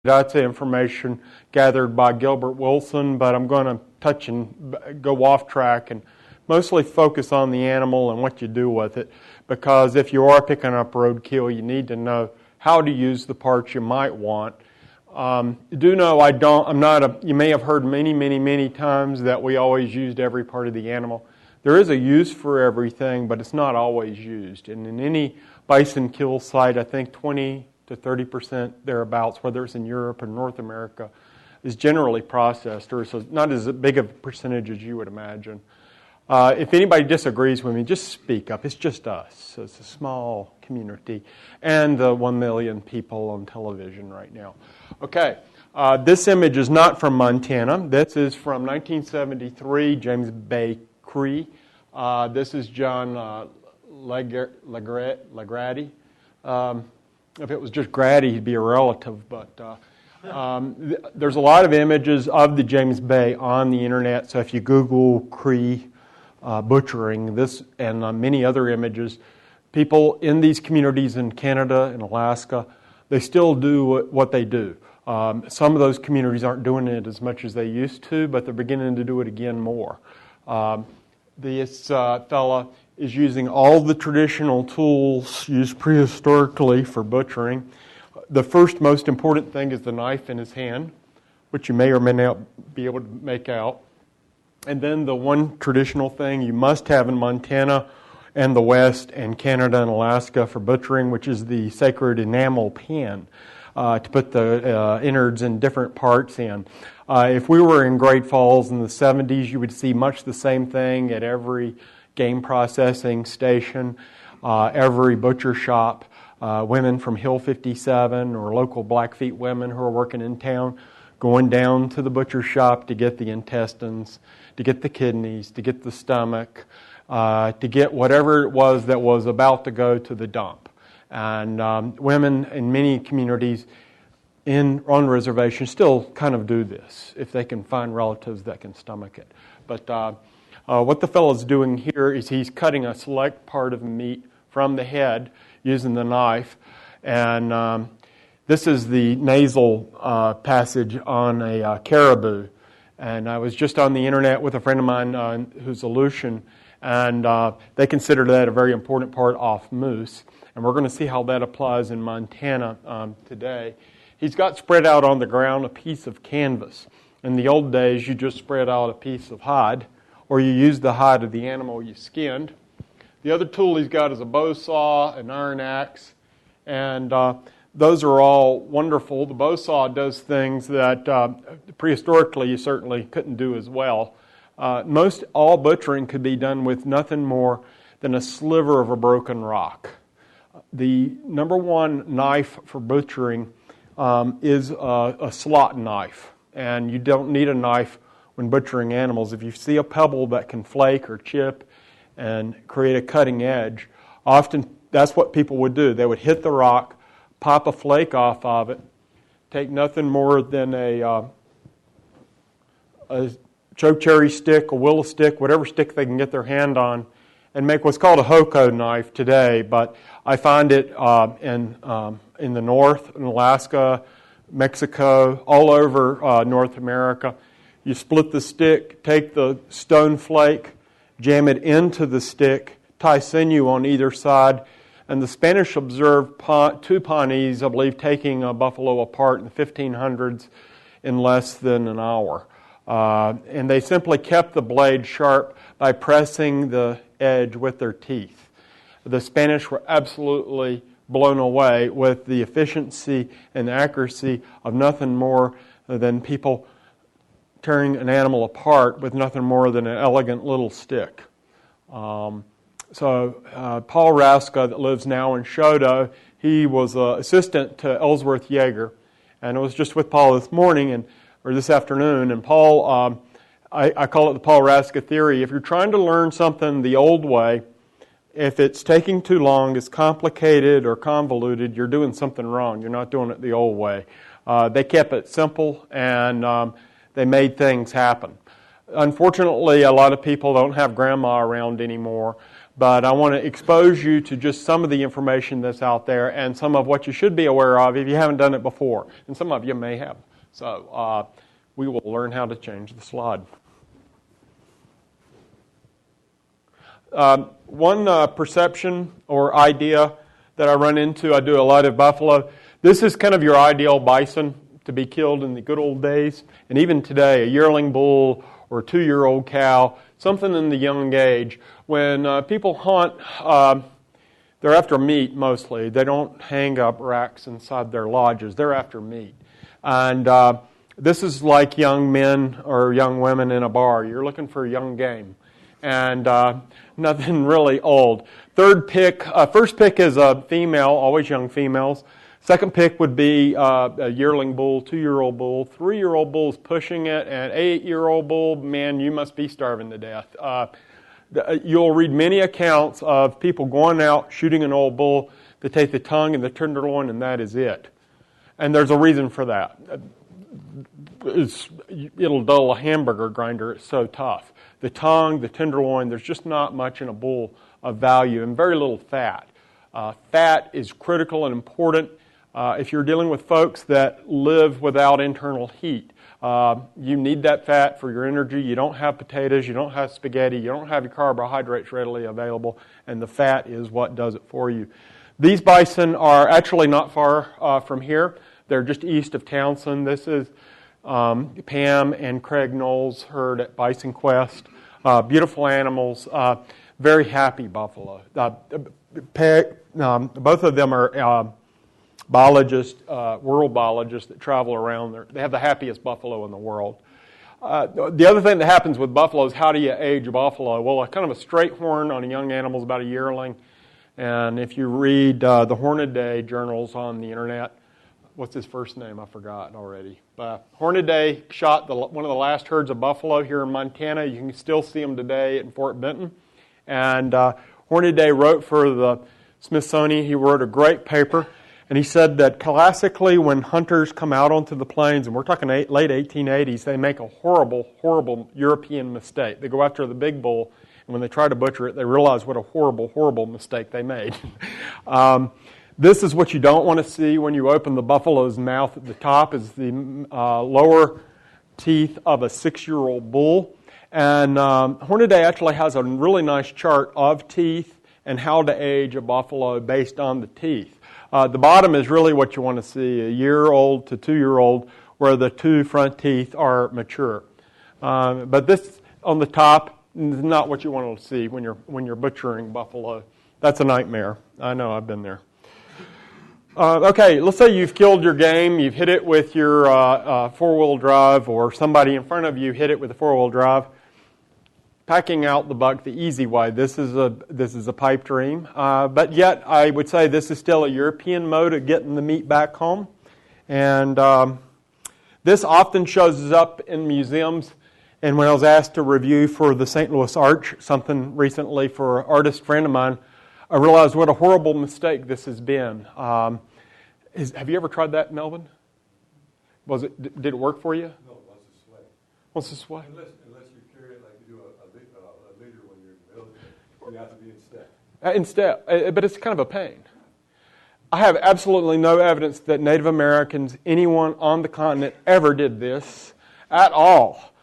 That's information gathered by Gilbert Wilson, but I'm going to touch and go off track and mostly focus on the animal and what you do with it, because if you are picking up roadkill, you need to know how to use the parts you might want. Do know you may have heard many times that we always used every part of the animal. There is a use for everything, but it's not always used. And in any bison kill site, I think 20 to 30% thereabouts, whether it's in Europe or North America, is generally processed, or so not as big of a percentage as you would imagine. If anybody disagrees with me, just speak up. It's just us. So it's a small community. And the 1 million people on television right now. Okay, this image is not from Montana. This is from 1973, James Bay Cree. This is John Lagrady. If it was just Grady, he'd be a relative. But there's a lot of images of the James Bay on the internet. So if you Google Cree butchering, this and many other images, people in these communities in Canada and Alaska, they still do what they do. Some of those communities aren't doing it as much as they used to, but they're beginning to do it again more. This fella is using all the traditional tools used prehistorically for butchering. The first most important thing is the knife in his hand, which you may or may not be able to make out. And then the one traditional thing you must have in Montana and the West and Canada and Alaska for butchering, which is the sacred enamel pan to put the innards and different parts in. If we were in Great Falls in the 70s, you would see much the same thing at every game processing station, every butcher shop. Women from Hill 57 or local Blackfeet women who are working in town going down to the butcher shop to get the intestines, to get the kidneys, to get the stomach, to get whatever it was that was about to go to the dump. And women in many communities on reservations still kind of do this if they can find relatives that can stomach it. But what the fellow's doing here is he's cutting a select part of the meat from the head using the knife. And this is the nasal passage on a caribou. And I was just on the internet with a friend of mine who's Aleutian, and they consider that a very important part off moose. And we're going to see how that applies in Montana today. He's got spread out on the ground a piece of canvas. In the old days, you just spread out a piece of hide, or you used the hide of the animal you skinned. The other tool he's got is a bow saw, an iron axe, and those are all wonderful. The bow saw does things that prehistorically you certainly couldn't do as well. Most all butchering could be done with nothing more than a sliver of a broken rock. The number one knife for butchering is a slot knife, and you don't need a knife when butchering animals. If you see a pebble that can flake or chip and create a cutting edge, often that's what people would do. They would hit the rock, pop a flake off of it, take nothing more than a chokecherry stick, a willow stick, whatever stick they can get their hand on, and make what's called a hoko knife today. But I find it in the north, in Alaska, Mexico, all over North America. You split the stick, take the stone flake, jam it into the stick, tie sinew on either side. And the Spanish observed two Pawnees, I believe, taking a buffalo apart in the 1500s in less than an hour. And they simply kept the blade sharp by pressing the edge with their teeth. The Spanish were absolutely blown away with the efficiency and accuracy of nothing more than people tearing an animal apart with nothing more than an elegant little stick. Paul Raska, that lives now in Shodo, he was an assistant to Ellsworth Yeager, and I was just with Paul this morning or this afternoon. And Paul, I call it the Paul Raska theory. If you're trying to learn something the old way, if it's taking too long, it's complicated or convoluted, you're doing something wrong. You're not doing it the old way. They kept it simple, and they made things happen. Unfortunately, a lot of people don't have grandma around anymore, but I want to expose you to just some of the information that's out there and some of what you should be aware of if you haven't done it before. And some of you may have. So we will learn how to change the slide. One perception or idea that I run into, I do a lot of buffalo. This is kind of your ideal bison to be killed in the good old days. And even today, a yearling bull or a 2-year-old cow, something in the young age. When people hunt, they're after meat mostly. They don't hang up racks inside their lodges. They're after meat. And this is like young men or young women in a bar. You're looking for young game. And nothing really old. First pick is a female, always young females. Second pick would be a yearling bull, 2-year-old bull. 3-year-old bull's pushing it, and 8-year-old bull, man, you must be starving to death. You'll read many accounts of people going out, shooting an old bull. They take the tongue and the tenderloin, and that is it. And there's a reason for that. It'll dull a hamburger grinder. It's so tough. The tongue, the tenderloin, there's just not much in a bull of value and very little fat. Fat is critical and important if you're dealing with folks that live without internal heat. You need that fat for your energy. You don't have potatoes, you don't have spaghetti, you don't have your carbohydrates readily available, and the fat is what does it for you. These bison are actually not far from here. They're just east of Townsend. This is Pam and Craig Knowles' herd at Bison Quest. Beautiful animals, very happy buffalo. Both of them are biologists, rural biologists that travel around. They have the happiest buffalo in the world. The other thing that happens with buffalo is how do you age a buffalo? Well, kind of a straight horn on a young animal is about a yearling. And if you read the Hornaday journals on the internet, what's his first name? I forgot already. But Hornaday shot one of the last herds of buffalo here in Montana. You can still see them today in Fort Benton. And Hornaday wrote for the Smithsonian. He wrote a great paper. And he said that classically when hunters come out onto the plains, and we're talking late 1880s, they make a horrible, horrible European mistake. They go after the big bull, and when they try to butcher it, they realize what a horrible, horrible mistake they made. This is what you don't want to see when you open the buffalo's mouth. At the top is the lower teeth of a 6-year-old bull. And Hornaday actually has a really nice chart of teeth and how to age a buffalo based on the teeth. The bottom is really what you want to see, a year-old to 2-year-old, where the 2 front teeth are mature. But this on the top is not what you want to see when you're butchering buffalo. That's a nightmare. I know, I've been there. Okay, let's say you've killed your game, you've hit it with your 4-wheel drive, or somebody in front of you hit it with a 4-wheel drive. Packing out the buck the easy way. This is a pipe dream, but yet I would say this is still a European mode of getting the meat back home. And this often shows up in museums. And when I was asked to review for the St. Louis Arch, something recently for an artist friend of mine, I realized what a horrible mistake this has been. Have you ever tried that, Melvin? Did it work for you? No, once it's sway. Once it's sway? Unless you carry it like you do a leader when you're in the military. You have to be in step. In step, but it's kind of a pain. I have absolutely no evidence that Native Americans, anyone on the continent, ever did this at all.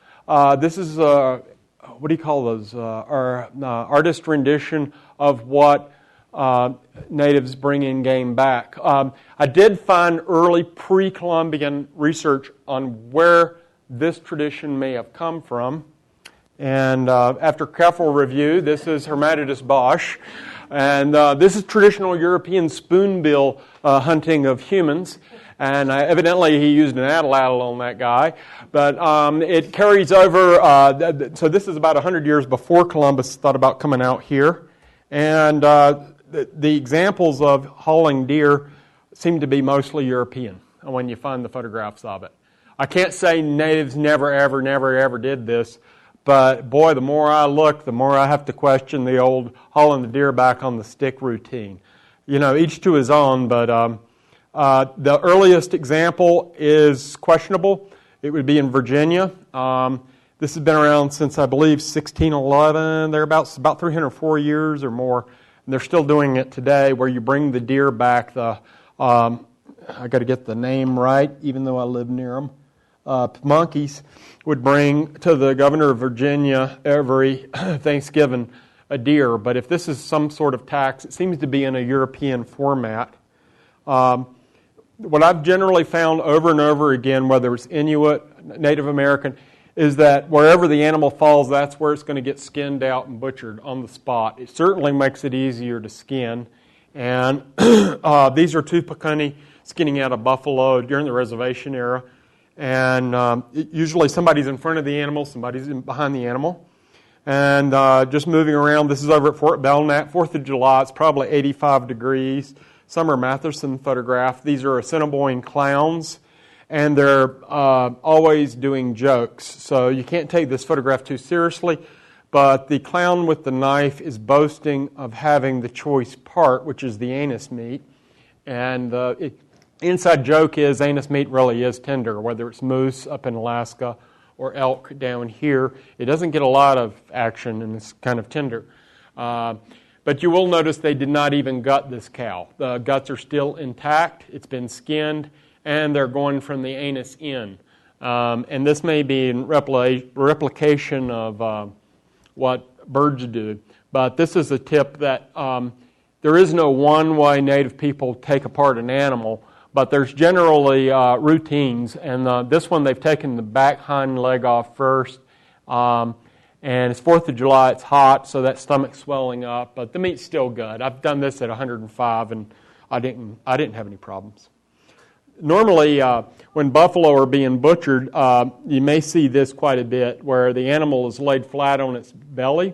This is what do you call those? Our artist rendition of what natives bring in game back. I did find early pre-Columbian research on where this tradition may have come from. And after careful review, this is Hermatidus Bosch. And this is traditional European spoonbill hunting of humans. And evidently he used an atlatl on that guy. But it carries over, so this is about 100 years before Columbus thought about coming out here. And the examples of hauling deer seem to be mostly European when you find the photographs of it. I can't say natives never, ever did this. But boy, the more I look, the more I have to question the old hauling the deer back on the stick routine. You know, each to his own, but the earliest example is questionable. It would be in Virginia. This has been around since, I believe, 1611. They're about 304 years or more. And they're still doing it today, where you bring the deer back. I got to get the name right, even though I live near them. Monkeys would bring to the governor of Virginia every Thanksgiving a deer. But if this is some sort of tax, it seems to be in a European format. What I've generally found over and over again, whether it's Inuit, Native American, is that wherever the animal falls, that's where it's going to get skinned out and butchered on the spot. It certainly makes it easier to skin. And these are Tupacani skinning out a buffalo during the reservation era. And usually somebody's in front of the animal, somebody's behind the animal. And just moving around, this is over at Fort Belknap, 4th of July. It's probably 85 degrees. Summer Matheson photograph. These are Assiniboine clowns. And they're always doing jokes. So you can't take this photograph too seriously. But the clown with the knife is boasting of having the choice part, which is the anus meat. And the inside joke is anus meat really is tender, whether it's moose up in Alaska or elk down here. It doesn't get a lot of action and it's kind of tender. But you will notice they did not even gut this cow. The guts are still intact. It's been skinned. And they're going from the anus in. And this may be in replication of what birds do. But this is a tip that there is no one way Native people take apart an animal, but there's generally routines. And this one, they've taken the back hind leg off first. And it's 4th of July, it's hot, so that stomach's swelling up. But the meat's still good. I've done this at 105, and I didn't have any problems. Normally, when buffalo are being butchered, you may see this quite a bit, where the animal is laid flat on its belly,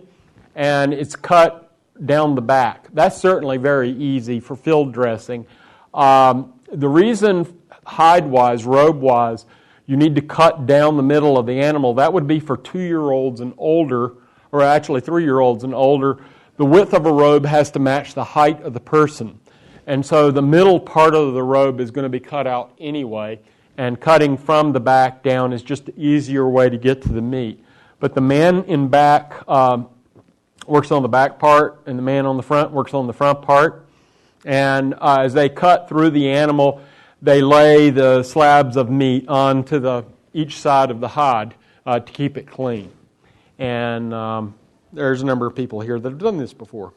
and it's cut down the back. That's certainly very easy for field dressing. The reason hide-wise, robe-wise, you need to cut down the middle of the animal, that would be for 2-year-olds and older, or actually 3-year-olds and older. The width of a robe has to match the height of the person. And so the middle part of the robe is going to be cut out anyway, and cutting from the back down is just the easier way to get to the meat. But the man in back works on the back part, and the man on the front works on the front part. And as they cut through the animal, they lay the slabs of meat onto each side of the hide to keep it clean. And there's a number of people here that have done this before.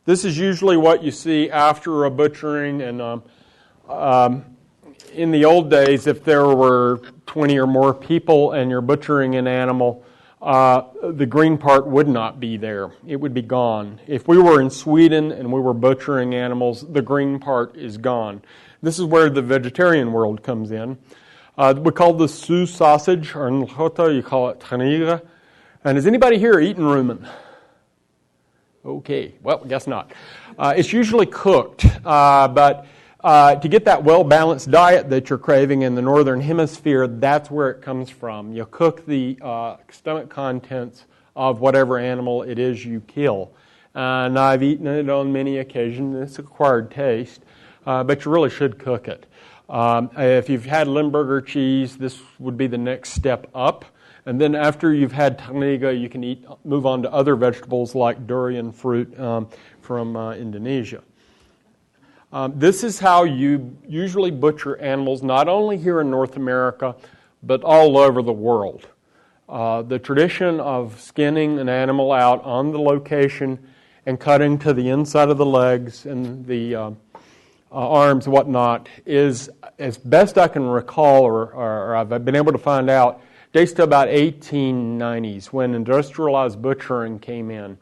This is usually what you see after a butchering, and in the old days, if there were 20 or more people and you're butchering an animal, the green part would not be there. It would be gone. If we were in Sweden and we were butchering animals, the green part is gone. This is where the vegetarian world comes in. We call this Sioux Sausage, or in Lakota you call it taniga. And has anybody here eaten rumen? Okay, well, guess not. It's usually cooked, but to get that well-balanced diet that you're craving in the northern hemisphere, that's where it comes from. You cook the stomach contents of whatever animal it is you kill. And I've eaten it on many occasions. It's an acquired taste, but you really should cook it. If you've had Limburger cheese, this would be the next step up. And then after you've had taniga, you can move on to other vegetables like durian fruit from Indonesia. This is how you usually butcher animals, not only here in North America, but all over the world. The tradition of skinning an animal out on the location and cutting to the inside of the legs and the arms and whatnot is, as best I can recall, or I've been able to find out, dates to about 1890s when industrialized butchering came in.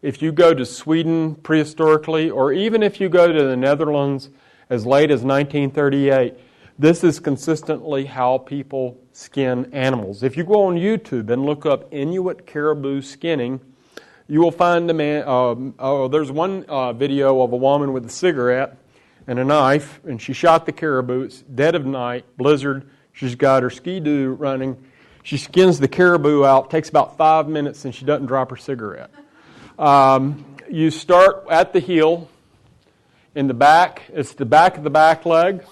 If you go to Sweden prehistorically, or even if you go to the Netherlands as late as 1938, this is consistently how people skin animals. If you go on YouTube and look up Inuit caribou skinning, you will find a man. There's one video of a woman with a cigarette and a knife, and she shot the caribou. It's dead of night, blizzard. She's got her ski-doo running. She skins the caribou out. Takes about 5 minutes, and she doesn't drop her cigarette. You start at the heel. In the back, it's the back of the back leg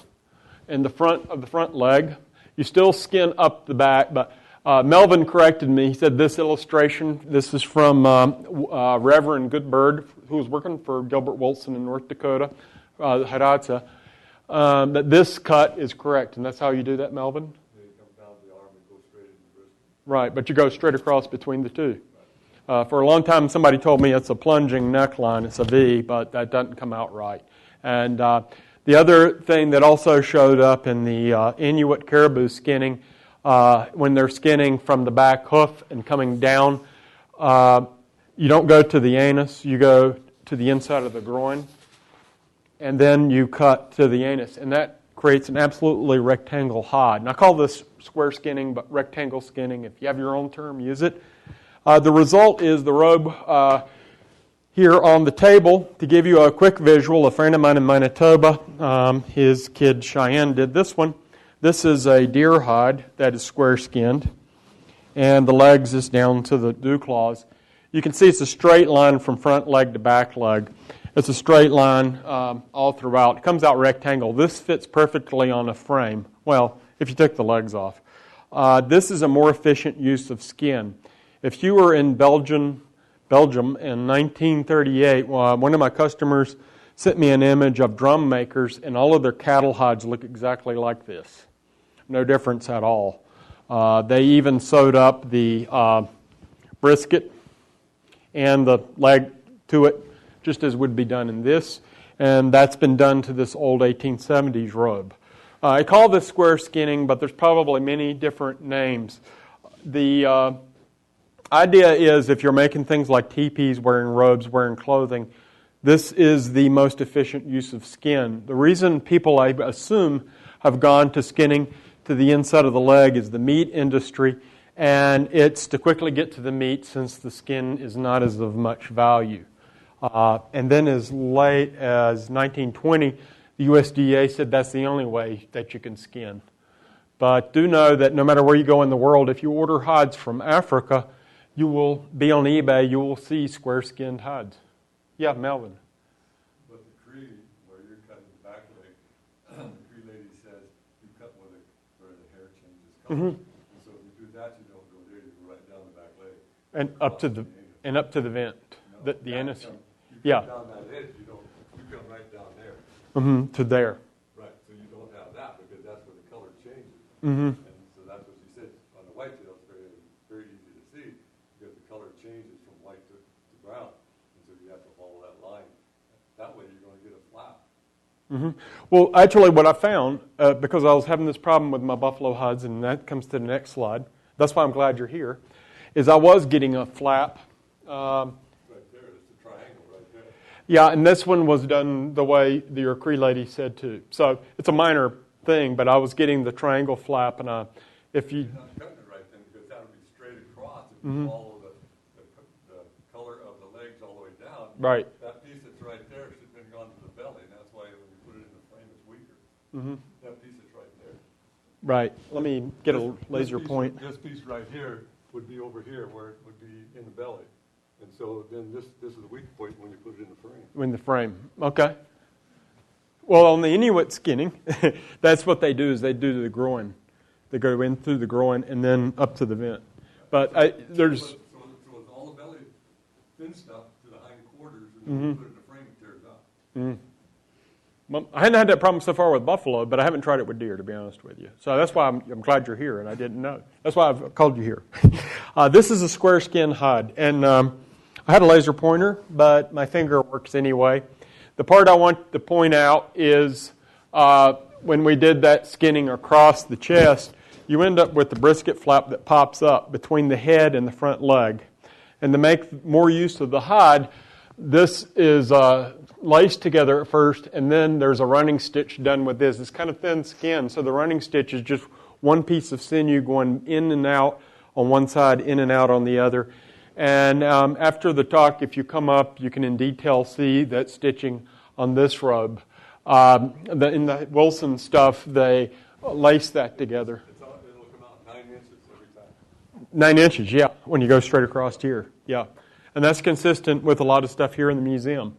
and the front of the front leg. You still skin up the back, but Melvin corrected me. He said this illustration, this is from Reverend Goodbird, who was working for Gilbert Wilson in North Dakota, Hidatsa, that this cut is correct. And that's how you do that, Melvin? Yeah, you come down the arm and go straight into the brisket. Right, but you go straight across between the two. For a long time, somebody told me it's a plunging neckline. It's a V, but that doesn't come out right. And the other thing that also showed up in the Inuit caribou skinning, when they're skinning from the back hoof and coming down, you don't go to the anus, you go to the inside of the groin, and then you cut to the anus, and that creates an absolutely rectangle hide. And I call this square skinning, but rectangle skinning. If you have your own term, use it. The result is the robe here on the table. To give you a quick visual, a friend of mine in Manitoba, his kid Cheyenne did this one. This is a deer hide that is square-skinned, and the legs is down to the dew claws. You can see it's a straight line from front leg to back leg. It's a straight line all throughout. It comes out rectangle. This fits perfectly on a frame. Well, if you took the legs off. This is a more efficient use of skin. If you were in Belgium in 1938, one of my customers sent me an image of drum makers, and all of their cattle hides look exactly like this. No difference at all. They even sewed up the brisket and the leg to it, just as would be done in this, and that's been done to this old 1870s robe. I call this square skinning, but there's probably many different names. The idea is if you're making things like teepees, wearing robes, wearing clothing, this is the most efficient use of skin. The reason people, I assume, have gone to skinning to the inside of the leg is the meat industry, and it's to quickly get to the meat since the skin is not as of much value. And then as late as 1920, the USDA said that's the only way that you can skin. But do know that no matter where you go in the world, if you order hides from Africa, you will be on eBay, you will see square-skinned hides. Yeah, Melvin. But the Cree, where you're cutting the back leg, the Cree lady says you cut where the hair changes color. Mm-hmm. And so if you do that, you don't go there, you go right down the back leg. And up to the vent, No, the anus. You Yeah. come down that edge, you come right down there. Mm-hmm. To there. Right, so you don't have that because that's where the color changes. Mm-hmm. And so that's what she said. On the whitetail, it's very, very easy to see because the color changes from white to brown. And so you have to follow that line. That way you're going to get a flap. Mm-hmm. Well, actually, what I found, because I was having this problem with my buffalo hides, and that comes to the next slide, that's why I'm glad you're here, is I was getting a flap. Right there, it's a triangle right there. Yeah, and this one was done the way the Cree lady said too. So it's a minor thing, but I was getting the triangle flap, and if you... You're not cutting it right then because that would be straight across. If you follow the color of the legs all the way down, Right. that piece that's right there should have been gone to the belly, and that's why when you put it in the frame, it's weaker. Mm-hmm. That piece that's right there. Right. Let me get a laser This piece- point. This piece right here would be over here where it would be in the belly. And so then this is the weak point when you put it in the frame. In the frame. Okay. Well, on the Inuit skinning, that's what they do is they do to the groin. They go in through the groin and then up to the vent. But there's... So it's all the belly thin stuff to the hind quarters, and then you put it in the frame, it tears up. Mm-hmm. Well, I hadn't had that problem so far with buffalo, but I haven't tried it with deer, to be honest with you. So that's why I'm glad you're here, and I didn't know. That's why I've called you here. This is a square skin hide, and I had a laser pointer, but my finger works anyway. The part I want to point out is when we did that skinning across the chest, you end up with the brisket flap that pops up between the head and the front leg. And to make more use of the hide, this is laced together at first, and then there's a running stitch done with this. It's kind of thin skin, so the running stitch is just one piece of sinew going in and out on one side, in and out on the other. And after the talk, if you come up, you can in detail see that stitching on this robe. In the Wilson stuff, they lace that together. It'll come out 9 inches every time. 9 inches, yeah, when you go straight across here, yeah. And that's consistent with a lot of stuff here in the museum.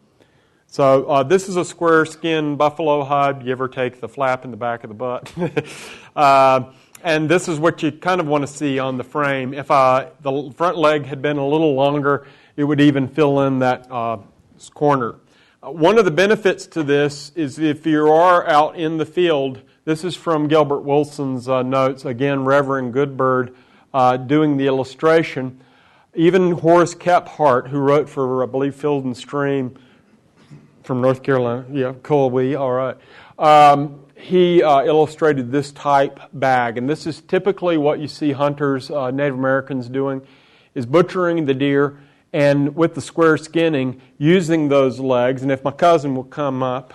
So this is a square skin buffalo hide. You ever take the flap in the back of the butt? And this is what you kind of want to see on the frame. If the front leg had been a little longer, it would even fill in that corner. One of the benefits to this is if you are out in the field, this is from Gilbert Wilson's notes, again, Reverend Goodbird doing the illustration. Even Horace Kephart, who wrote for, I believe, Field and Stream from North Carolina, yeah, Colby, all right, he illustrated this type bag. And this is typically what you see hunters, Native Americans doing, is butchering the deer and with the square skinning, using those legs. And if my cousin will come up.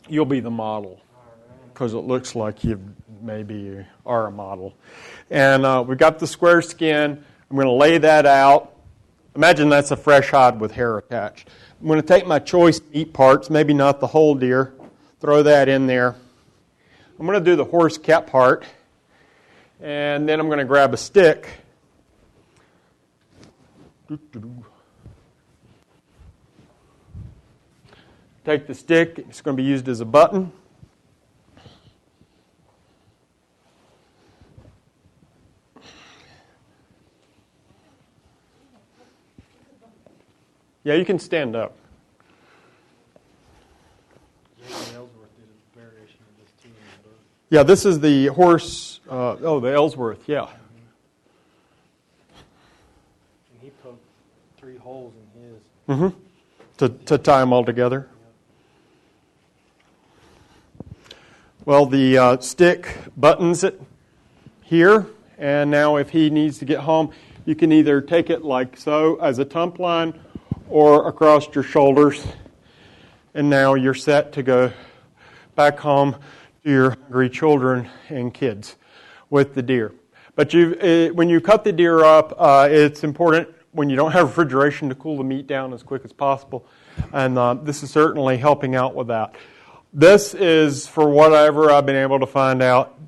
You'll be the model because it looks like you maybe are a model. And we've got the square skin. I'm going to lay that out. Imagine that's a fresh hide with hair attached. I'm going to take my choice meat parts, maybe not the whole deer, throw that in there. I'm going to do the horse cap part, and then I'm going to grab a stick. Take the stick, it's going to be used as a button. Yeah, you can stand up. Yeah, this is the horse, the Ellsworth, yeah. And he poked 3 holes in his. To tie them all together. Well, the stick buttons it here, and now if he needs to get home, you can either take it like so as a tump line or across your shoulders, and now you're set to go back home to your hungry children and kids with the deer. But when you cut the deer up, it's important when you don't have refrigeration to cool the meat down as quick as possible, and this is certainly helping out with that. This is, for whatever I've been able to find out,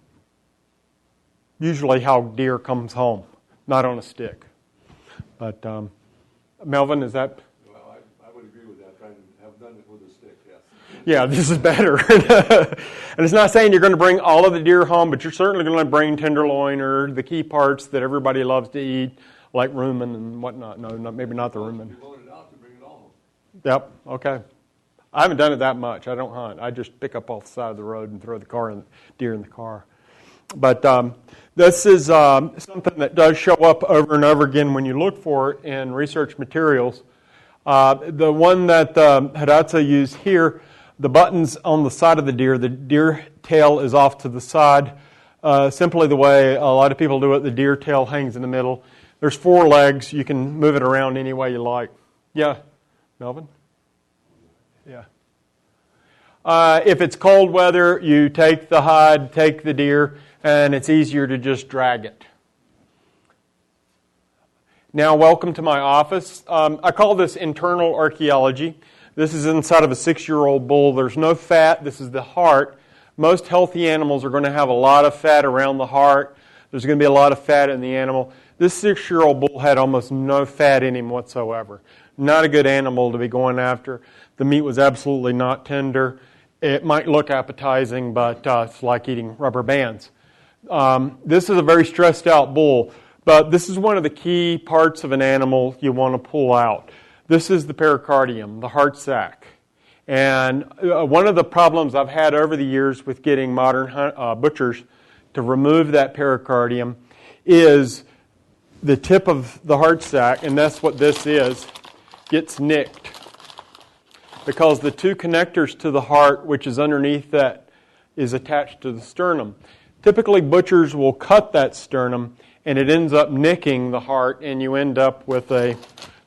usually how deer comes home, not on a stick. But Melvin, is that? Well, I would agree with that. I have done it with a stick, yes. Yeah, this is better. And it's not saying you're going to bring all of the deer home, but you're certainly going to bring tenderloin or the key parts that everybody loves to eat, like rumen and whatnot. No, maybe not the rumen. You load it out to bring it all home. Yep, okay. I haven't done it that much. I don't hunt. I just pick up off the side of the road and throw the deer in the car. But this is something that does show up over and over again when you look for it in research materials. The one that Hidatsa used here, the buttons on the side of the deer tail is off to the side. Simply the way a lot of people do it, the deer tail hangs in the middle. There's 4 legs. You can move it around any way you like. Yeah, Melvin? Yeah. If it's cold weather, you take the hide, take the deer, and it's easier to just drag it. Now, welcome to my office. I call this internal archaeology. This is inside of a 6-year-old bull. There's no fat. This is the heart. Most healthy animals are going to have a lot of fat around the heart. There's going to be a lot of fat in the animal. This 6-year-old bull had almost no fat in him whatsoever. Not a good animal to be going after. The meat was absolutely not tender. It might look appetizing, but it's like eating rubber bands. This is a very stressed out bull, but this is one of the key parts of an animal you want to pull out. This is the pericardium, the heart sac. And one of the problems I've had over the years with getting modern butchers to remove that pericardium is the tip of the heart sac, and that's what this is, gets nicked. Because the 2 connectors to the heart, which is underneath that, is attached to the sternum. Typically, butchers will cut that sternum, and it ends up nicking the heart, and you end up with a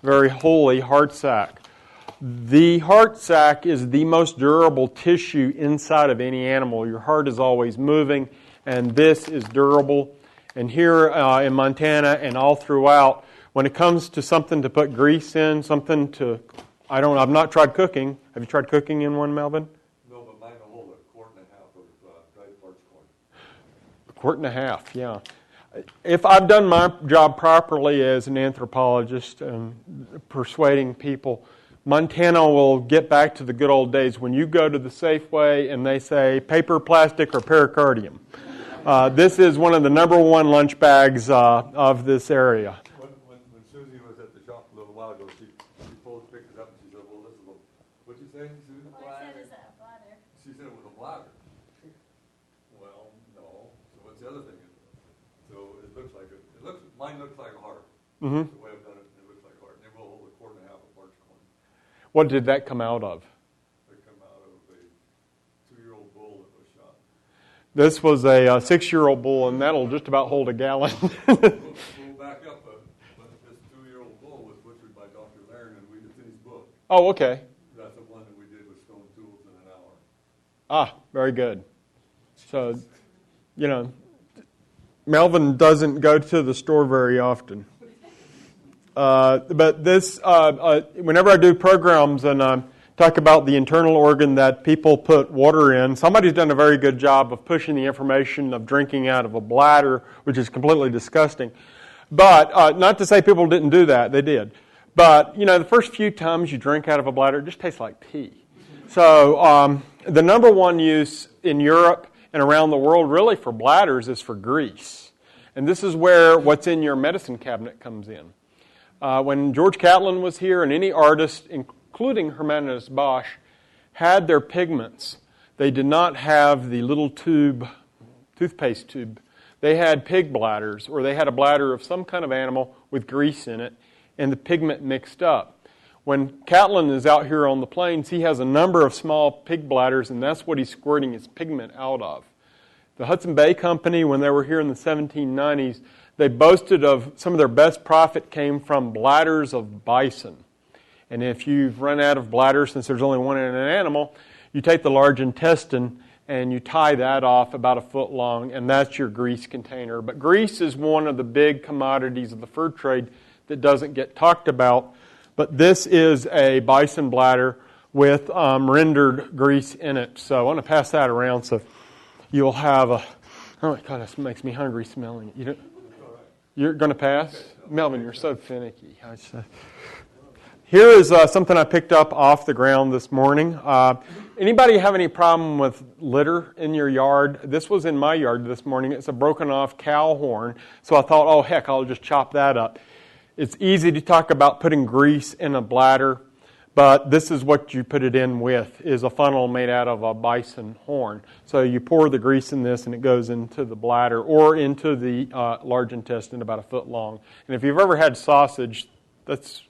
very holey heart sac. The heart sac is the most durable tissue inside of any animal. Your heart is always moving, and this is durable. And here in Montana and all throughout, when it comes to something to put grease in, something to... I've not tried cooking. Have you tried cooking in one, Melvin? No, but mine will hold a quart and a half of dried parched corn. A quart and a half, yeah. If I've done my job properly as an anthropologist and persuading people, Montana will get back to the good old days when you go to the Safeway and they say paper, plastic, or pericardium. This is one of the number one lunch bags of this area. When Susie was at the shop a little while ago, she both picked it up and she said, well, this is what'd you say, Susan? Well, I said, is that a bladder? She said it was a bladder. Well, no. So what's the other thing? So it looks like mine looks like a heart. Mm-hmm. The way I've done it, it looks like a heart. And it will hold a quart and a half of March corn. What did that come out of? They come out of a 2-year-old bull that was shot. This was a 6-year-old bull, and that'll just about hold a gallon. We'll back up, but this 2-year-old bull was butchered by Dr. Laird, and it's in his book. Oh, okay. That's the one that we did with stone tools in an hour. Ah, very good. So, Melvin doesn't go to the store very often. But this, whenever I do programs and talk about the internal organ that people put water in, somebody's done a very good job of pushing the information of drinking out of a bladder, which is completely disgusting. But not to say people didn't do that, they did. But, the first few times you drink out of a bladder, it just tastes like pee. So the number one use in Europe and around the world really for bladders is for grease. And this is where what's in your medicine cabinet comes in. When George Catlin was here, and any artist, including Hermanus Bosch, had their pigments, they did not have the little toothpaste tube. They had pig bladders, or they had a bladder of some kind of animal with grease in it, and the pigment mixed up. When Catlin is out here on the plains, he has a number of small pig bladders, and that's what he's squirting his pigment out of. The Hudson Bay Company, when they were here in the 1790s, they boasted of some of their best profit came from bladders of bison. And if you've run out of bladders, since there's only one in an animal, you take the large intestine and you tie that off about a foot long, and that's your grease container. But grease is one of the big commodities of the fur trade that doesn't get talked about. But this is a bison bladder with rendered grease in it. So I want to pass that around so you'll have a... Oh my God, this makes me hungry smelling it. You're going to pass? Melvin, you're so finicky. Here is something I picked up off the ground this morning. Anybody have any problem with litter in your yard? This was in my yard this morning. It's a broken off cow horn. So I thought, oh heck, I'll just chop that up. It's easy to talk about putting grease in a bladder, but this is what you put it in with, is a funnel made out of a bison horn. So you pour the grease in this and it goes into the bladder or into the large intestine about a foot long. And if you've ever had sausage, that's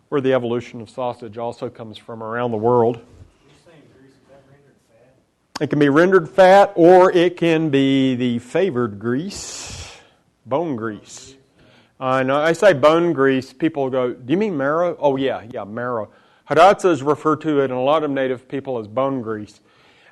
where the evolution of sausage also comes from around the world. You're saying grease, is that rendered fat? It can be rendered fat or it can be the favored grease, bone grease. I say bone grease, people go, do you mean marrow? Oh yeah, marrow. Hadatzas refer to it, and a lot of native people, as bone grease.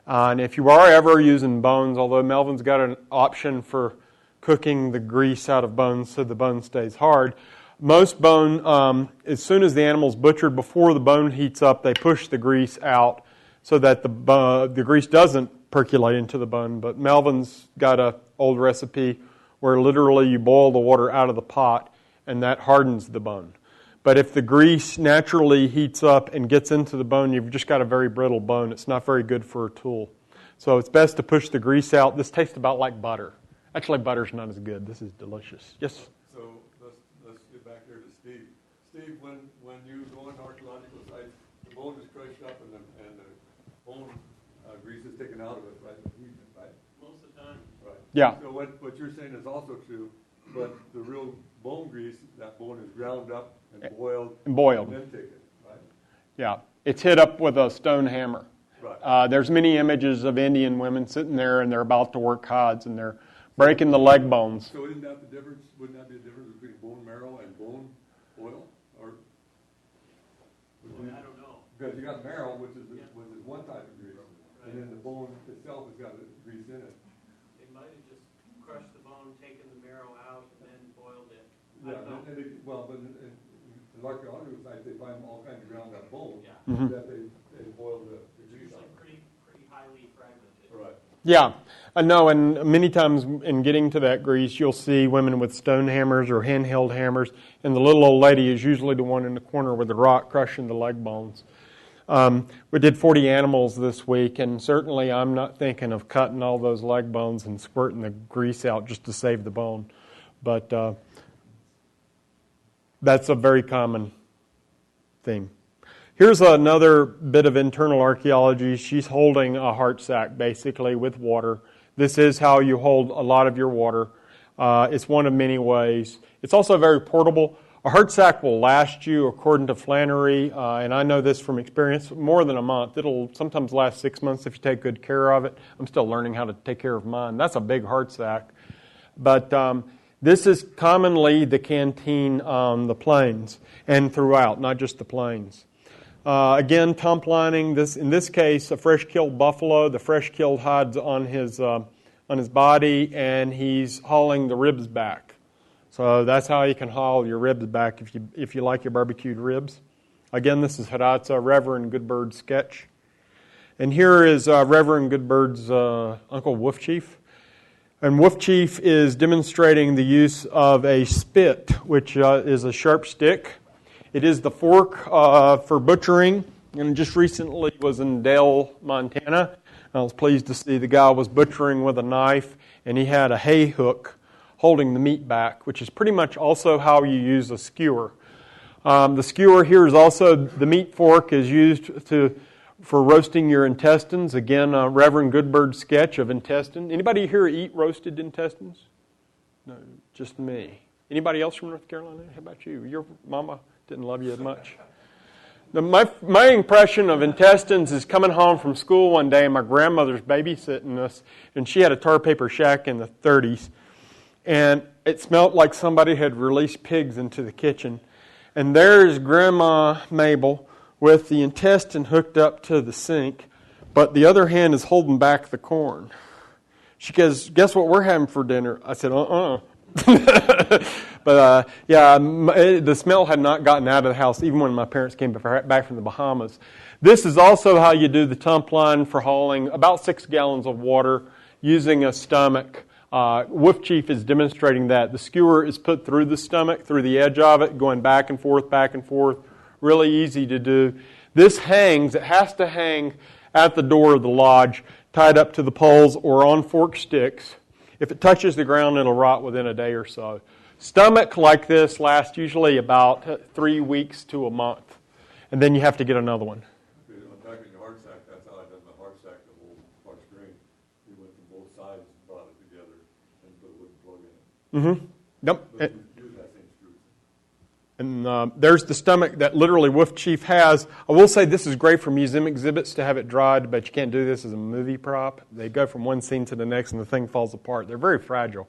And if you are ever using bones, although Melvin's got an option for cooking the grease out of bones so the bone stays hard, most bone, as soon as the animal's butchered, before the bone heats up, they push the grease out so that the grease doesn't percolate into the bone. But Melvin's got an old recipe where literally you boil the water out of the pot and that hardens the bone. But if the grease naturally heats up and gets into the bone, you've just got a very brittle bone. It's not very good for a tool. So it's best to push the grease out. This tastes about like butter. Actually, butter's not as good. This is delicious. Yes? So let's get back here to Steve. Steve, when you go into archaeological sites, the bone is crushed up and the bone grease is taken out of it, right? Right? Most of the time. Right. Yeah. So what you're saying is also true, but the real bone grease, that bone is ground up and boiled. And then taken, right? Yeah. It's hit up with a stone hammer. Right. There's many images of Indian women sitting there and they're about to work hods and they're breaking the leg bones. So isn't that the difference? Wouldn't that be the difference between bone marrow and bone oil? Or I don't know. Because you got marrow, which is one type of grease, and then the bone itself has got grease in it. They might have just crushed the bone, taken the marrow out, and then boiled it. Yeah, but in archaeological sites, they find all kinds of ground up bone that they boil the grease out. Usually pretty highly fragmented. Right. Yeah. I know, and many times in getting to that grease, you'll see women with stone hammers or handheld hammers, and the little old lady is usually the one in the corner with the rock crushing the leg bones. We did 40 animals this week, and certainly I'm not thinking of cutting all those leg bones and squirting the grease out just to save the bone. But that's a very common theme. Here's another bit of internal archaeology. She's holding a heart sack, basically, with water. This is how you hold a lot of your water. It's one of many ways. It's also very portable. A heart sack will last you, according to Flannery, and I know this from experience, more than a month. It'll sometimes last 6 months if you take good care of it. I'm still learning how to take care of mine. That's a big heart sack. But this is commonly the canteen on the plains and throughout, not just the plains. Again, tump lining. In this case, a fresh-killed buffalo. The fresh-killed hide's on his body, and he's hauling the ribs back. So that's how you can haul your ribs back if you like your barbecued ribs. Again, this is Hidatsa, Reverend Goodbird's sketch. And here is Reverend Goodbird's Uncle Wolf Chief. And Wolf Chief is demonstrating the use of a spit, which is a sharp stick. It is the fork for butchering, and just recently was in Dale, Montana. I was pleased to see the guy was butchering with a knife, and he had a hay hook holding the meat back, which is pretty much also how you use a skewer. The skewer here is also, the meat fork is used for roasting your intestines. Again, Reverend Goodbird's sketch of intestine. Anybody here eat roasted intestines? No, just me. Anybody else from North Carolina? How about you? Your mama didn't love you as much. My impression of intestines is coming home from school one day, and my grandmother's babysitting us, and she had a tar paper shack in the 30s, and it smelled like somebody had released pigs into the kitchen. And there's Grandma Mabel with the intestine hooked up to the sink, but the other hand is holding back the corn. She goes, "Guess what we're having for dinner?" I said, But the smell had not gotten out of the house even when my parents came back from the Bahamas. This is also how you do the tump line for hauling about 6 gallons of water using a stomach. Wolf Chief is demonstrating that. The skewer is put through the stomach, through the edge of it, going back and forth, really easy to do. This hangs, it has to hang at the door of the lodge, tied up to the poles or on fork sticks. If it touches the ground, it'll rot within a day or so. Stomach like this lasts usually about 3 weeks to a month, and then you have to get another one. Attacking the heart sack, that's how I done the heart sack, the whole parts grain. We went from both sides, brought it together, and put a wooden plug in it. Mm-hmm. Yep. But use that same screw. And there's the stomach that literally Wolf Chief has. I will say this is great for museum exhibits to have it dried, but you can't do this as a movie prop. They go from one scene to the next and the thing falls apart. They're very fragile.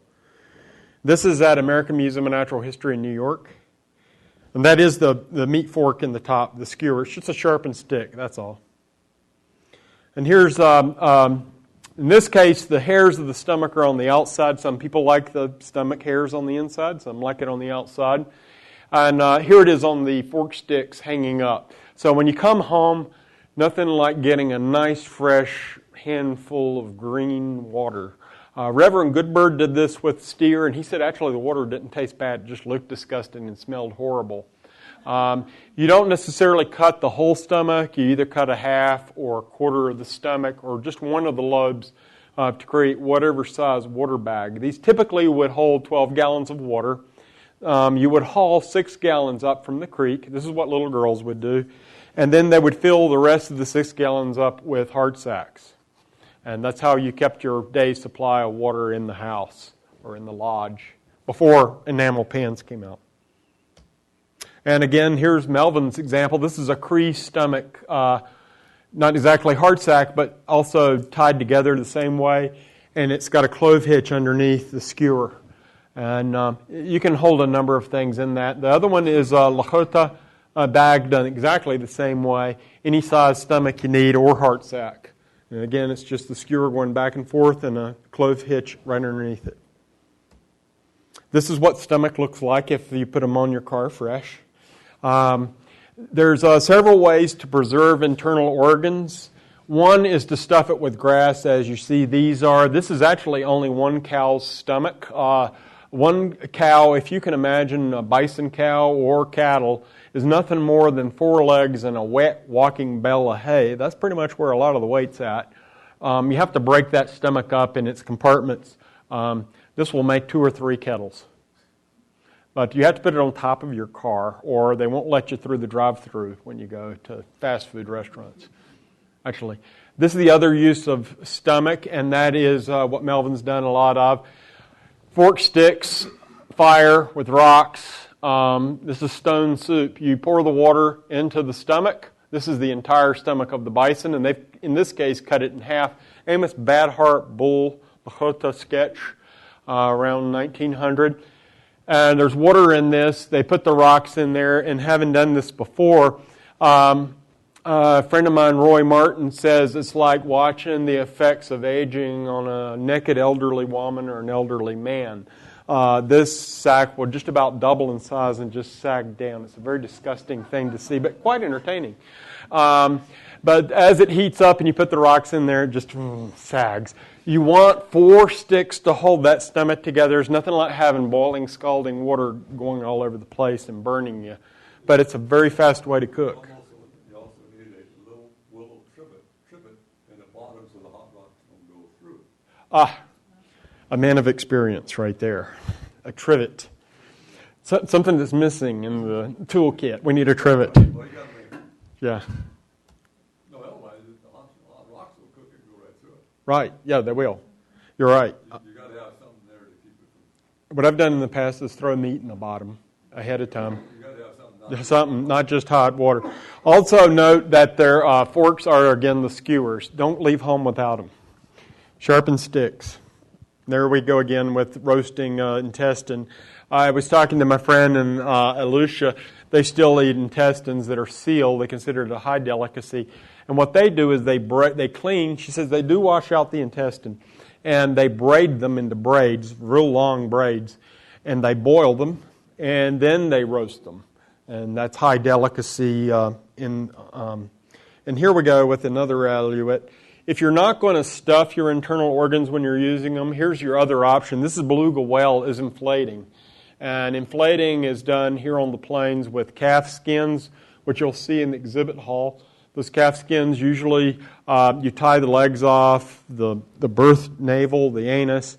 This is at American Museum of Natural History in New York. And that is the meat fork in the top, the skewer. It's just a sharpened stick, that's all. And here's, in this case, the hairs of the stomach are on the outside. Some people like the stomach hairs on the inside. Some like it on the outside. And here it is on the fork sticks hanging up. So when you come home, nothing like getting a nice, fresh handful of green water. Reverend Goodbird did this with steer, and he said actually the water didn't taste bad. It just looked disgusting and smelled horrible. You don't necessarily cut the whole stomach. You either cut a half or a quarter of the stomach or just one of the lobes to create whatever size water bag. These typically would hold 12 gallons of water. You would haul 6 gallons up from the creek. This is what little girls would do. And then they would fill the rest of the 6 gallons up with hard sacks. And that's how you kept your day's supply of water in the house or in the lodge before enamel pans came out. And again, here's Melvin's example. This is a Cree stomach, not exactly hard sack, but also tied together the same way. And it's got a clove hitch underneath the skewer. And you can hold a number of things in that. The other one is a Lakota bag done exactly the same way. Any size stomach you need or heart sack. And again, it's just the skewer going back and forth and a clove hitch right underneath it. This is what stomach looks like if you put them on your car fresh. There's several ways to preserve internal organs. One is to stuff it with grass, as you see these are. This is actually only one cow's stomach. One cow, if you can imagine a bison cow or cattle, is nothing more than 4 legs and a wet walking bale of hay. That's pretty much where a lot of the weight's at. You have to break that stomach up in its compartments. This will make 2 or 3 kettles. But you have to put it on top of your car, or they won't let you through the drive-thru when you go to fast food restaurants. Actually, this is the other use of stomach, and that is what Melvin's done a lot of. Fork sticks, fire with rocks. This is stone soup. You pour the water into the stomach. This is the entire stomach of the bison, and they've, in this case, cut it in half. Amos Badhart Bull, Lakota sketch, around 1900. And there's water in this. They put the rocks in there, and having done this before, a friend of mine, Roy Martin, says it's like watching the effects of aging on a naked elderly woman or an elderly man. This sack will just about double in size and just sag down. It's a very disgusting thing to see, but quite entertaining. But as it heats up and you put the rocks in there, it just sags. You want 4 sticks to hold that stomach together. There's nothing like having boiling, scalding water going all over the place and burning you. But it's a very fast way to cook. You also need a little willow trivet in the bottom so the hot rocks don't go through. A man of experience right there. A trivet. Something that's missing in the toolkit. We need a trivet. Well, you gotta make it. Yeah. No, otherwise the hot rocks will cook it and go right through it. Right. Yeah, they will. You're right. You got to have something there to keep it from. What I've done in the past is throw meat in the bottom ahead of time. You got to have something. Something, not just hot water. Also note that their forks are, again, the skewers. Don't leave home without them. Sharpened sticks. There we go again with roasting intestine. I was talking to my friend in Alusha. They still eat intestines that are sealed. They consider it a high delicacy. And what they do is they clean. She says they do wash out the intestine. And they braid them into braids, real long braids. And they boil them. And then they roast them. And that's high delicacy. And here we go with another Aleut. If you're not going to stuff your internal organs when you're using them, here's your other option. This is beluga whale is inflating. And inflating is done here on the plains with calf skins, which you'll see in the exhibit hall. Those calf skins, usually you tie the legs off, the birth navel, the anus.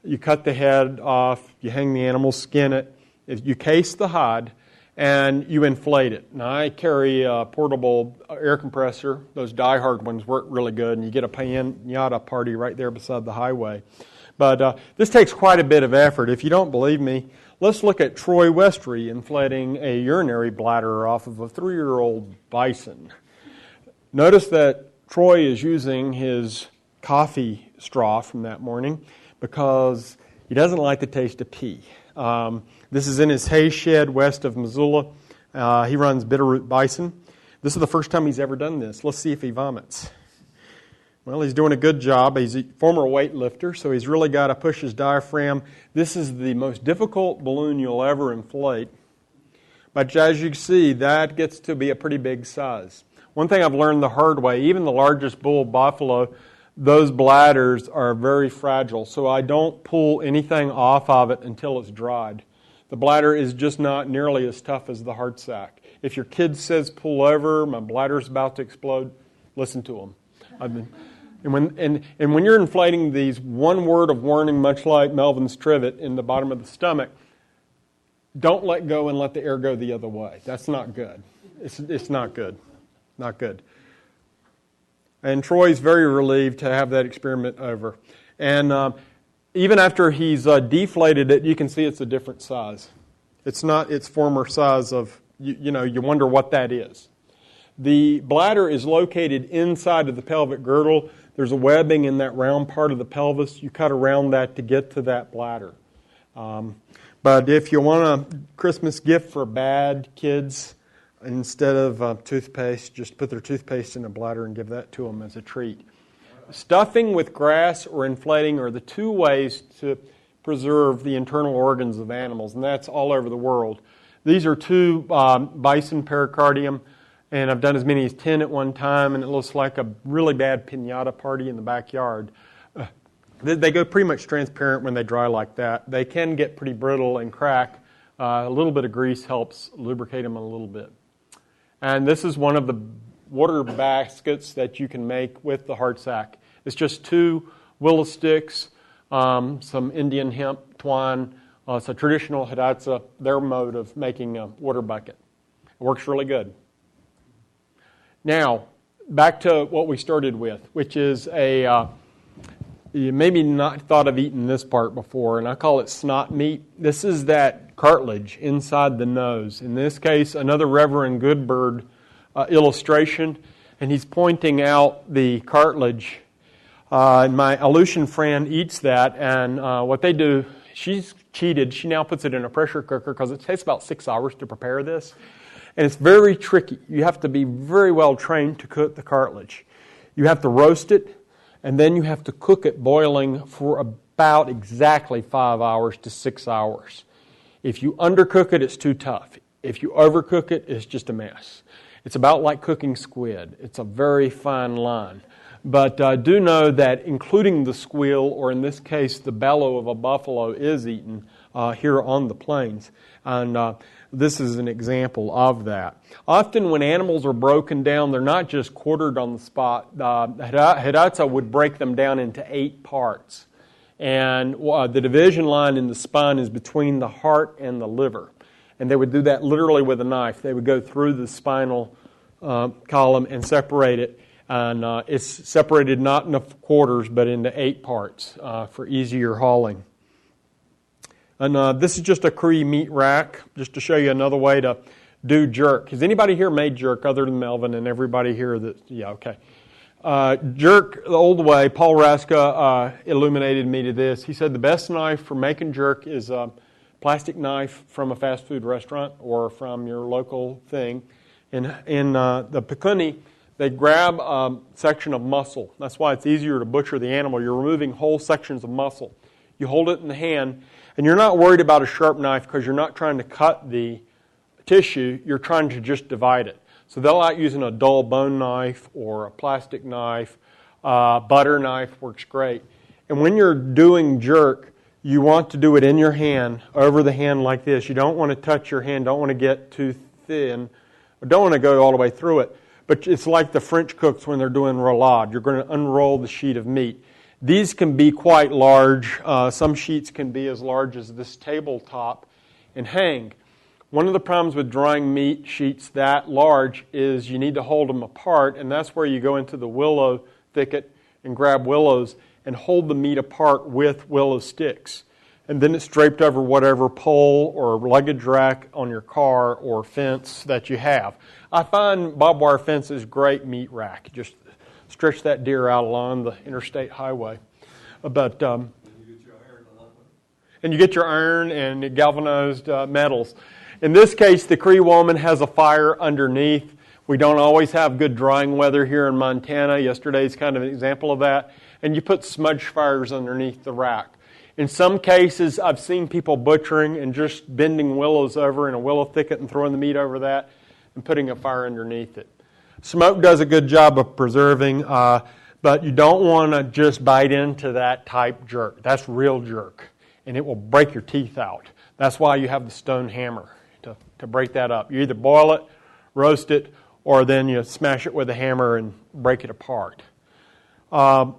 You cut the head off, you hang the animal, skin it. You case the hide, and you inflate it. Now, I carry a portable air compressor. Those die-hard ones work really good, and you get a pinata party right there beside the highway. But this takes quite a bit of effort. If you don't believe me, let's look at Troy Westry inflating a urinary bladder off of a 3-year-old bison. Notice that Troy is using his coffee straw from that morning because he doesn't like the taste of pee. This is in his hay shed west of Missoula. He runs Bitterroot Bison. This is the first time he's ever done this. Let's see if he vomits. Well, he's doing a good job. He's a former weightlifter, so he's really got to push his diaphragm. This is the most difficult balloon you'll ever inflate. But as you can see, that gets to be a pretty big size. One thing I've learned the hard way, even the largest bull buffalo, those bladders are very fragile, so I don't pull anything off of it until it's dried. The bladder is just not nearly as tough as the heart sac. If your kid says, pull over, my bladder's about to explode, listen to them. And when you're inflating these, one word of warning, much like Melvin's trivet in the bottom of the stomach, don't let go and let the air go the other way. That's not good. It's not good. Not good. And Troy's very relieved to have that experiment over. And even after he's deflated it, you can see it's a different size. It's not its former size of, you wonder what that is. The bladder is located inside of the pelvic girdle. There's a webbing in that round part of the pelvis. You cut around that to get to that bladder. But if you want a Christmas gift for bad kids, instead of toothpaste, just put their toothpaste in a bladder and give that to them as a treat. Stuffing with grass or inflating are the two ways to preserve the internal organs of animals, and that's all over the world. These are two bison pericardium, and I've done as many as 10 at one time, and it looks like a really bad pinata party in the backyard. They go pretty much transparent when they dry like that. They can get pretty brittle and crack. A little bit of grease helps lubricate them a little bit. And this is one of the water baskets that you can make with the hard sack. It's just 2 willow sticks, some Indian hemp twine. It's a traditional Hidatsa, their mode of making a water bucket. It works really good. Now, back to what we started with, which is you maybe not thought of eating this part before, and I call it snot meat. This is that cartilage inside the nose. In this case, another Reverend Goodbird illustration, and he's pointing out the cartilage. And my Aleutian friend eats that, and what they do, she's cheated. She now puts it in a pressure cooker because it takes about 6 hours to prepare this. And it's very tricky. You have to be very well trained to cook the cartilage. You have to roast it, and then you have to cook it boiling for about exactly 5 hours to 6 hours. If you undercook it, it's too tough. If you overcook it, it's just a mess. It's about like cooking squid. It's a very fine line. But do know that including the squeal, or in this case the bellow of a buffalo, is eaten here on the plains. And this is an example of that. Often when animals are broken down, they're not just quartered on the spot. Hidatsa would break them down into 8 parts. And the division line in the spine is between the heart and the liver. And they would do that literally with a knife. They would go through the spinal column and separate it. And it's separated not into quarters, but into 8 parts for easier hauling. And this is just a Cree meat rack, just to show you another way to do jerk. Has anybody here made jerk other than Melvin and everybody here that, yeah, okay. Jerk the old way, Paul Raska illuminated me to this. He said the best knife for making jerk is a plastic knife from a fast food restaurant or from your local thing. In the Pikuni, they grab a section of muscle. That's why it's easier to butcher the animal. You're removing whole sections of muscle. You hold it in the hand, and you're not worried about a sharp knife because you're not trying to cut the tissue. You're trying to just divide it. So they'll like using a dull bone knife or a plastic knife. Butter knife works great. And when you're doing jerk, you want to do it in your hand, over the hand like this. You don't want to touch your hand, don't want to get too thin, or don't want to go all the way through it. But it's like the French cooks when they're doing roulade. You're going to unroll the sheet of meat. These can be quite large. Some sheets can be as large as this tabletop and hang. One of the problems with drying meat sheets that large is you need to hold them apart, and that's where you go into the willow thicket and grab willows and hold the meat apart with willow sticks. And then it's draped over whatever pole or luggage rack on your car or fence that you have. I find barbed wire fence is great meat rack. Just stretch that deer out along the interstate highway. But And you get your iron on that one. and you get your iron and galvanized metals. In this case, the Cree woman has a fire underneath. We don't always have good drying weather here in Montana. Yesterday's kind of an example of that. And you put smudge fires underneath the rack. In some cases, I've seen people butchering and just bending willows over in a willow thicket and throwing the meat over that and putting a fire underneath it. Smoke does a good job of preserving, but you don't want to just bite into that type jerk. That's real jerk, and it will break your teeth out. That's why you have the stone hammer to break that up. You either boil it, roast it, or then you smash it with a hammer and break it apart.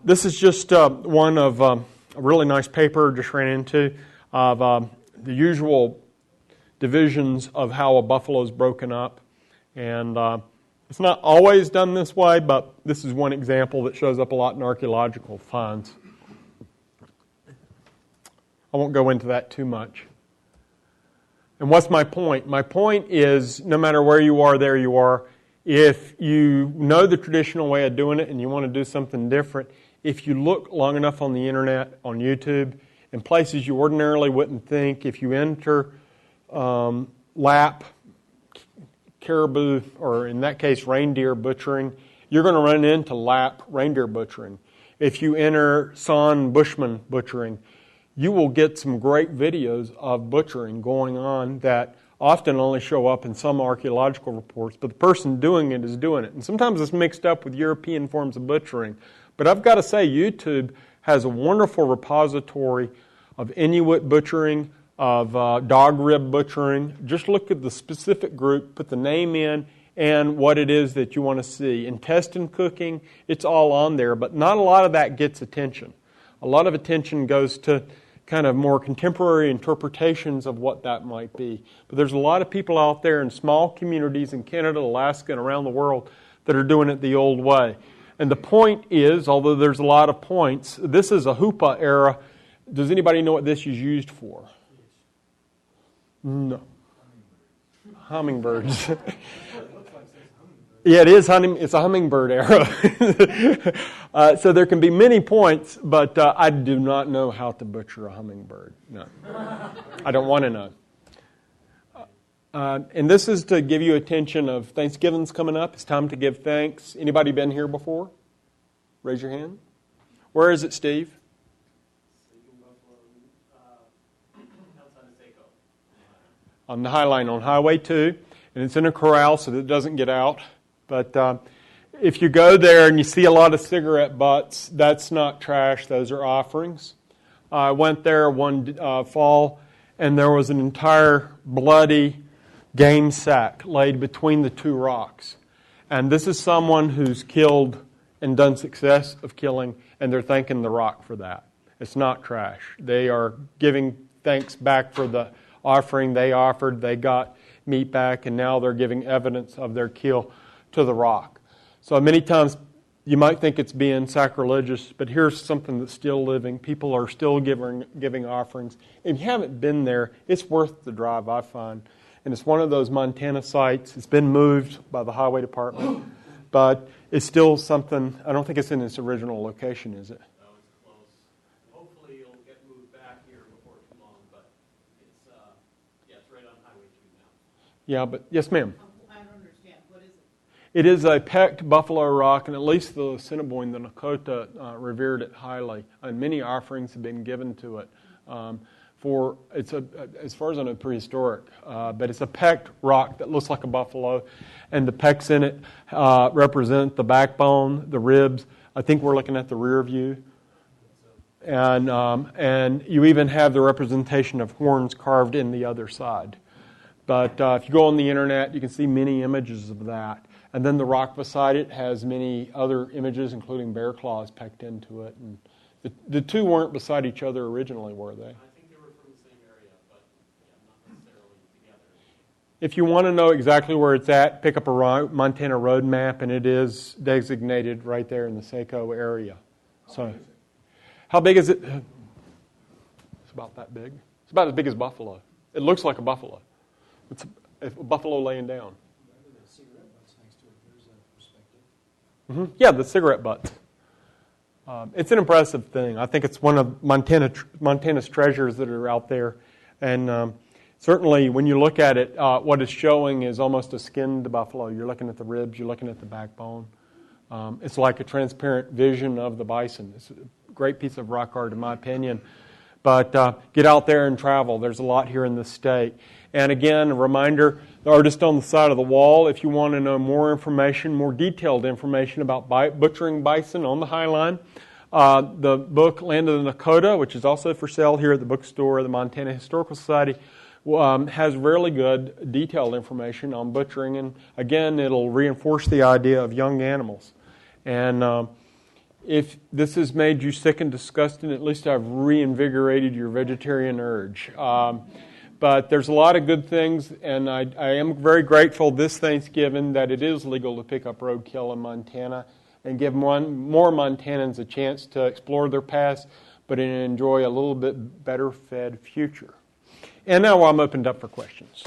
This is just one of a really nice paper just ran into of the usual divisions of how a buffalo is broken up. And it's not always done this way, but this is one example that shows up a lot in archaeological finds. I won't go into that too much. And what's my point? My point is, no matter where you are, there you are. If you know the traditional way of doing it and you want to do something different, if you look long enough on the internet, on YouTube, in places you ordinarily wouldn't think, if you enter lap, caribou, or in that case reindeer butchering, you're going to run into lap reindeer butchering. If you enter San Bushman butchering, you will get some great videos of butchering going on that often only show up in some archaeological reports, but the person doing it is doing it. And sometimes it's mixed up with European forms of butchering. But I've got to say, YouTube has a wonderful repository of Inuit butchering, of dog rib butchering. Just look at the specific group, put the name in, and what it is that you want to see. Intestine cooking, it's all on there, but not a lot of that gets attention. A lot of attention goes to kind of more contemporary interpretations of what that might be. But there's a lot of people out there in small communities in Canada, Alaska, and around the world that are doing it the old way. And the point is, although there's a lot of points, this is a Hoopa era. Does anybody know what this is used for? No. Hummingbirds. Yeah, it is it's a hummingbird era. So there can be many points, but I do not know how to butcher a hummingbird. No. I don't want to know. And this is to give you attention of Thanksgiving's coming up. It's time to give thanks. Anybody been here before? Raise your hand. Where is it, Steve? On the High Line on Highway 2. And it's in a corral so that it doesn't get out. But if you go there and you see a lot of cigarette butts, that's not trash. Those are offerings. I went there one fall, and there was an entire bloody game sack laid between the two rocks. And this is someone who's killed and done success of killing, and they're thanking the rock for that. It's not trash. They are giving thanks back for the offering they offered. They got meat back, and now they're giving evidence of their kill to the rock. So many times you might think it's being sacrilegious, but here's something that's still living. People are still giving offerings. If you haven't been there, it's worth the drive, I find. And it's one of those Montana sites. It's been moved by the highway department, but it's still something. I don't think it's in its original location, is it? No, it's close. Hopefully it'll get moved back here before too long, but it's right on Highway 2 now. Yeah, but yes, ma'am. I don't understand. What is it? It is a pecked buffalo rock, and at least the Assiniboine, the Lakota, revered it highly, and many offerings have been given to it. As far as I know, prehistoric, but it's a pecked rock that looks like a buffalo, and the pecks in it represent the backbone, the ribs. I think we're looking at the rear view, and you even have the representation of horns carved in the other side. But if you go on the internet, you can see many images of that. And then the rock beside it has many other images, including bear claws pecked into it. And the two weren't beside each other originally, were they? I think they were from the same area, but not necessarily together. If you want to know exactly where it's at, pick up a Montana road map, and it is designated right there in the Saco area. So, how big is it? It's about that big. It's about as big as buffalo. It looks like a buffalo. It's a buffalo laying down. Mm-hmm. Yeah, the cigarette butts. It's an impressive thing. I think it's one of Montana's treasures that are out there. And certainly when you look at it, what it's showing is almost a skinned buffalo. You're looking at the ribs, you're looking at the backbone. It's like a transparent vision of the bison. It's a great piece of rock art in my opinion. But get out there and travel. There's a lot here in this state. And again, a reminder, the artist on the side of the wall, if you want to know more information, more detailed information about butchering bison on the High Line, the book Land of the Nakota, which is also for sale here at the bookstore of the Montana Historical Society, has really good detailed information on butchering. And again, it'll reinforce the idea of young animals. And if this has made you sick and disgusted, at least I've reinvigorated your vegetarian urge. But there's a lot of good things, and I am very grateful this Thanksgiving that it is legal to pick up roadkill in Montana and give more Montanans a chance to explore their past, but enjoy a little bit better fed future. And now I'm opened up for questions.